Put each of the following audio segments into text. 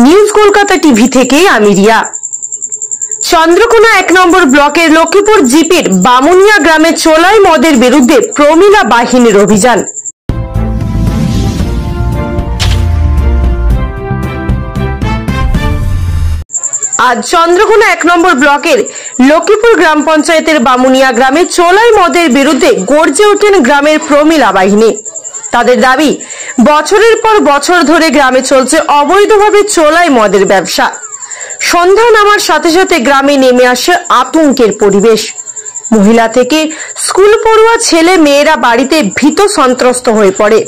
News Kolkata TV থেকে আমি রিয়া। চন্দ্রকোনা ১ নম্বর ব্লকের লক্ষ্মীপুর জিপির বামুনিয়া গ্রামে চোলাই মদের বিরুদ্ধে প্রমিলা বাহিনীর অভিযান। আজ চন্দ্রকোনা ১ নম্বর ব্লকের লক্ষ্মীপুর গ্রাম পঞ্চায়েতের বামুনিয়া গ্রামে চোলাই মদের বিরুদ্ধে গর্জে ওঠেন গ্রামের প্রমিলা বাহিনী। তাদের দাবি, বছরের পর বছর ধরে গ্রামে চলছে অবৈধভাবে চোলাই মদের ব্যবসা। সন্ধ্যা নামার সাথে সাথে গ্রামে নেমে আসে আতঙ্কের পরিবেশ। মহিলা থেকে স্কুল পড়ুয়া ছেলে মেয়েরা বাড়িতে ভীত সন্ত্রস্ত হয়ে পড়ে।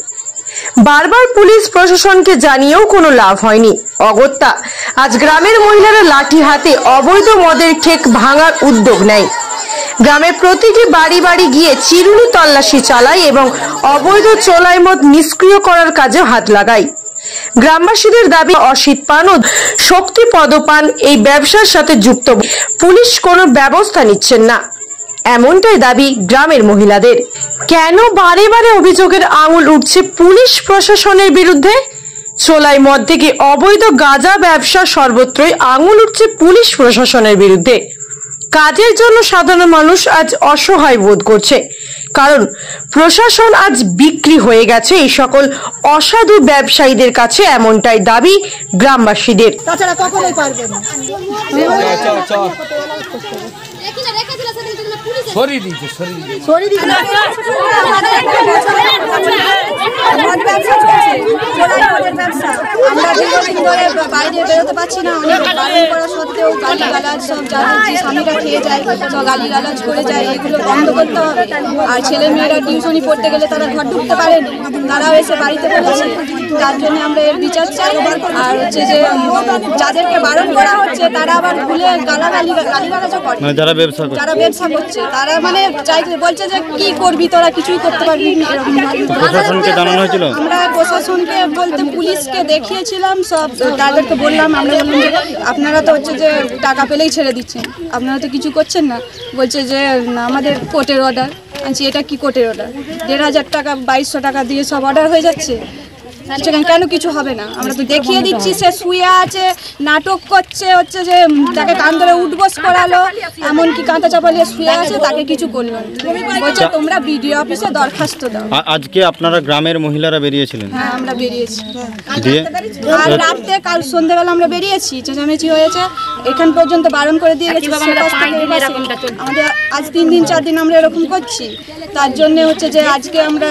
বারবার পুলিশ প্রশাসনকে জানিয়েও কোনো লাভ হয়নি। অগত্যা আজ গ্রামের মহিলারা লাঠি হাতে অবৈধ মদের ঠেক ভাঙার উদ্যোগ নেয়। গ্রামের প্রতিটি বাড়ি বাড়ি গিয়ে চিরুনি তল্লাশি চালায় এবং অবৈধ চোলাই মদ নিষ্ক্রিয় করার কাজে হাত লাগায়। গ্রামবাসীদের দাবি, অসিত পান ও শক্তি পদপান এই ব্যবসার সাথে যুক্ত, পুলিশ কোনো ব্যবস্থা নিচ্ছেন না, এমনটাই দাবি গ্রামের মহিলাদের। কেন বারে বারে অভিযোগের আঙুল উঠছে পুলিশ প্রশাসনের বিরুদ্ধে? চোলাই মদ থেকে অবৈধ গাঁজা ব্যবসা সর্বত্রই আঙুল উঠছে পুলিশ প্রশাসনের বিরুদ্ধে। কাজের জন্য সাধারণ মানুষ আজ অসহায় বোধ করছে, কারণ প্রশাসন আজ বিক্রি হয়ে গেছে এই সকল অসাধু ব্যবসায়ীদের কাছে, এমনটাই দাবি গ্রামবাসীদের। তাছাড়া কখনোই পারবে না। আমরা দীর্ঘদিন ধরে বাইরে বেরোতে পারছি না, অনেক বারণ করা সত্ত্বেও গালিগালাজ সব যাদের যে স্বামীরা খেয়ে যায় সব গালিগালাজ করে যায়, এগুলো বন্ধ করতে হবে। আর ছেলে মেয়েরা টিউশনি পড়তে গেলে তারা ঘর ঢুকতে পারেনি, তারাও এসে বাড়িতে বলেছে, তার জন্য আমরা এর বিচার চাই। আর হচ্ছে যে যাদেরকে বারণ করা হচ্ছে তারা আবার ভুলে গালিগালাজও করে, যারা ব্যবসা করছে তারা মানে চাইছে, বলছে যে কি করবি তোরা, কিছুই করতে পারবি না। প্রশাসনকে জানানো হয়েছিল, আমরা প্রশাসনকে বলতে পুলিশকে দেখিয়েছিলাম, সব তাদেরকে বললাম, আমরা বললাম যে আপনারা তো হচ্ছে যে টাকা পেলেই ছেড়ে দিচ্ছেন, আপনারা তো কিছু করছেন না। বলছে যে আমাদের কোর্টের অর্ডার আনছি। এটা কি কোর্টের অর্ডার? ১,৫০০ টাকা ২২০০ টাকা দিয়ে সব অর্ডার হয়ে যাচ্ছে, কেন কিছু হবে না? আমরা তো দেখিয়ে দিচ্ছি, সে শুয়ে আছে, নাটক করছে, হচ্ছে যে তাকে কান ধরে উঠবস করালো, এমনকি কাঁথা চাপা নিয়ে শুয়ে আছে, তাকে কিছু করলো না। বলছে তোমরা বিডিও অফিসে দরখাস্ত দাও। আজকে আপনারা গ্রামের মহিলারা বেরিয়েছিলেন? হ্যাঁ, আমরা বেরিয়েছি। আর রাতে কাল সন্ধ্যাবেলা আমরা বেরিয়েছি, চেঁচামেচি হয়েছে, এখান পর্যন্ত বারণ করে দিয়ে গেছি। আমাদের আজ ৩ দিন ৪ দিন আমরা এরকম করছি, তার জন্য হচ্ছে যে আজকে আমরা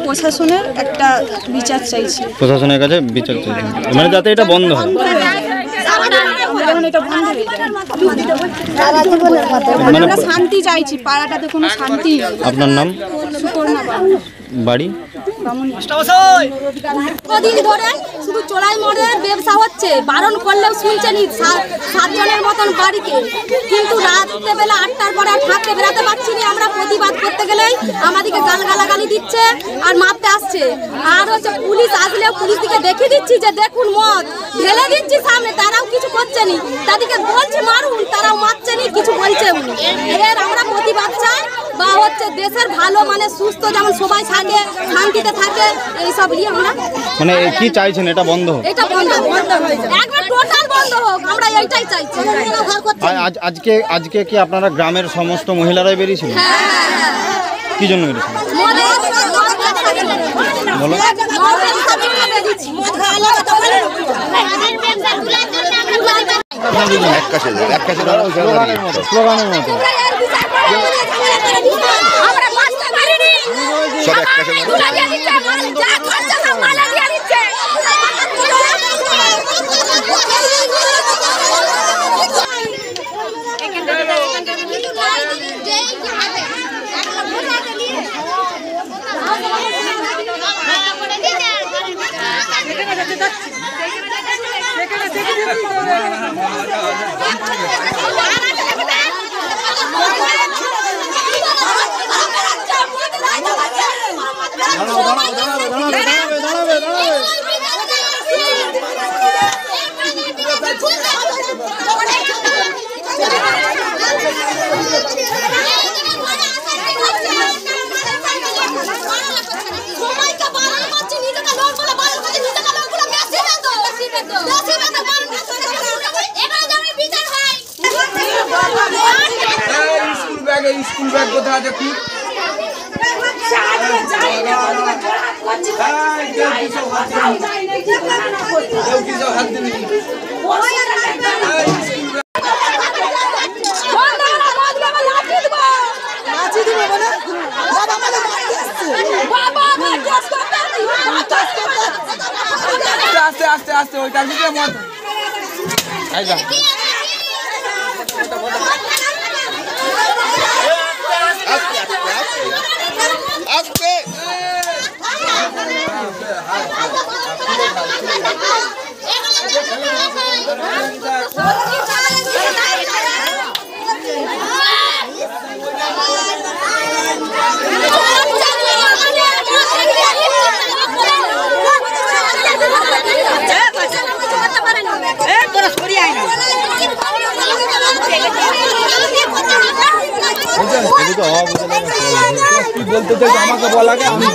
প্রশাসনের একটা বিচার চাইছি, প্রশাসনের কাছে বিচার চাইছি, মানে যাতে এটা বন্ধ হয়। আমরা শান্তি চাইছি, পাড়াটাতে কোনো শান্তি। আপনার নাম? বাড়ি? কদিন ধরে শুধু চোলাই মদের ব্যবসা হচ্ছে, বারণ করলেও শুনছেনি 7 জনের মতন বাড়িতে, কিন্তু রাত্রেবেলা 8টার পরে আর থাকতে বেরাতে পারছি না। আমরা প্রতিবাদ করতে গেলেই আমাদেরকে গালাগালি দিচ্ছে আর মারতে আসছে। আর হচ্ছে পুলিশ আসলেও পুলিশ দিকে দেখিয়ে দিচ্ছি যে দেখুন মদ ঢেলে দিচ্ছি সামনে, তারাও কিছু করছে নি। তাদেরকে বলছি মারুন, তারাও মারছে নি, কিছু বলছে। এর আমরা প্রতিবাদ চাই, বা হচ্ছে দেশের ভালো মানে সুস্থ যেমন সবাই থাকে, শান্তিতে থাকে, এইসব নিয়ে আমরা মানে কি চাইছেন? এটা বন্ধ হোক, এটা বন্ধ একবার টোটাল বন্ধ হোক, আমরা এইটাই চাইছি। আজকে কি আপনারা গ্রামের সমস্ত মহিলারাই বেরিয়েছিলেন? কি জন্য বেরিয়েছিলেন বলো? স্লোগানের মতো সবাইকে বারণ করছি, নিজেকে লোক বলে বারণ করছি, নিজেকে লোক গুলো বেশি বেতন দেখুন আস্তে আস্তে আস্তে ওইটা দিকে মত আইজা আস্তে কি বলতে চাই আমাকে বলা আগে আমি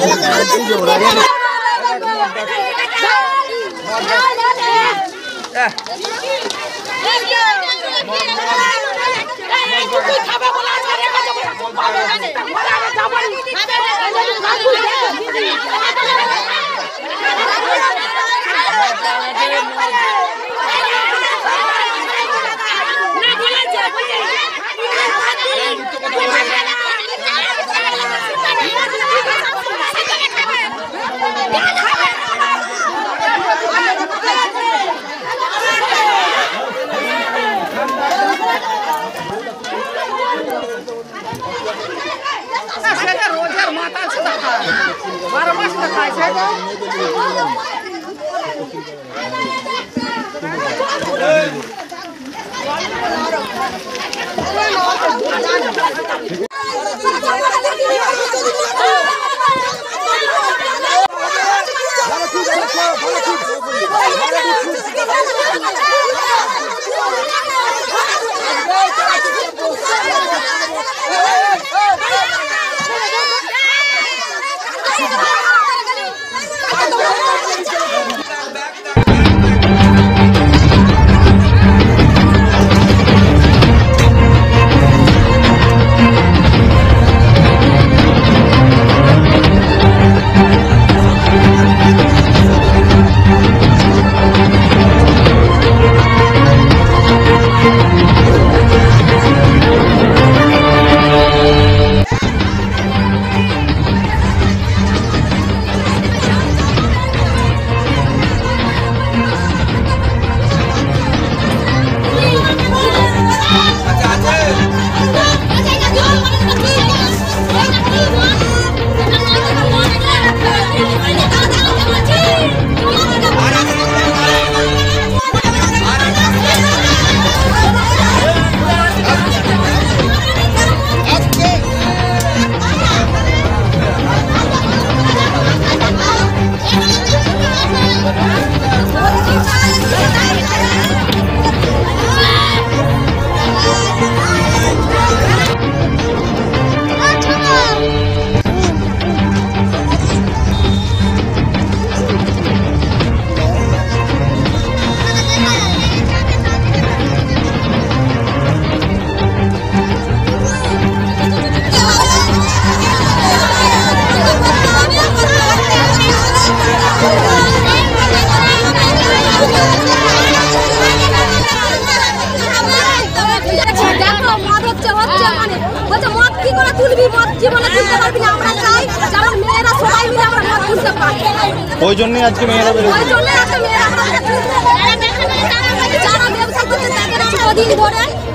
ওই জন্যই আজকে মেয়েরা বেরোচ্ছে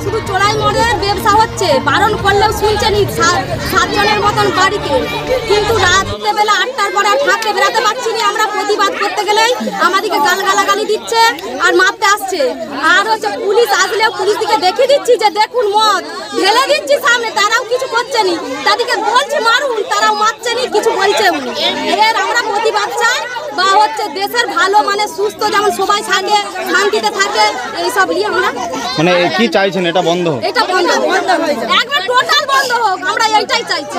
শুধু চোলাই মদের ব্যবসা হচ্ছে, বারণ করলেও শুনছেনি 7 জনের মতন বাড়িতে, কিন্তু রাত্রেবেলা 8টার পরে আর থাকতে বেরাতে পারছি না। আমরা প্রতিবাদ করতে গেলেই আমাদেরকে গালাগালি দিচ্ছে আর মারতে আসছে। আর হচ্ছে পুলিশ আসলেও পুলিশ দিকে দেখিয়ে দিচ্ছি যে দেখুন মদ ঢেলে দিচ্ছি সামনে, তারাও কিছু করছে নি। তাদেরকে বলছি মারুন, তারাও মারছে নি, কিছু বলছে উনি। এর আমরা প্রতিবাদ চাই বা হচ্ছে দেশের ভালো মানে সুস্থ যেমন সবাই থাকে, শান্তিতে থাকে, এইসব নিয়ে আমরা মানে কি চাইছেন এটা বন্ধ হোক? এটা বন্ধ একবার টোটাল বন্ধ হোক, আমরা এইটাই চাইছি।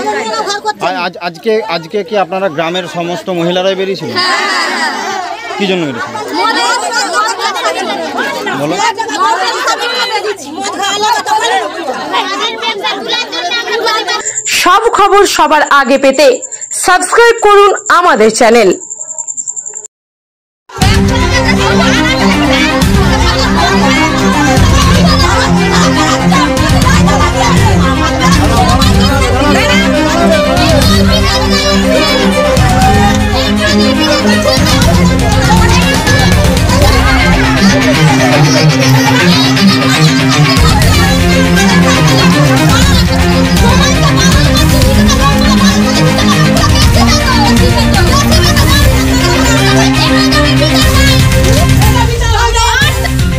আজকে কি আপনারা গ্রামের সমস্ত মহিলারাই বেরিয়েছিলেন? কি জন্য বেরিয়েছিলেন? বলো। সব খবর সবার আগে পেতে সাবস্ক্রাইব করুন আমাদের চ্যানেল।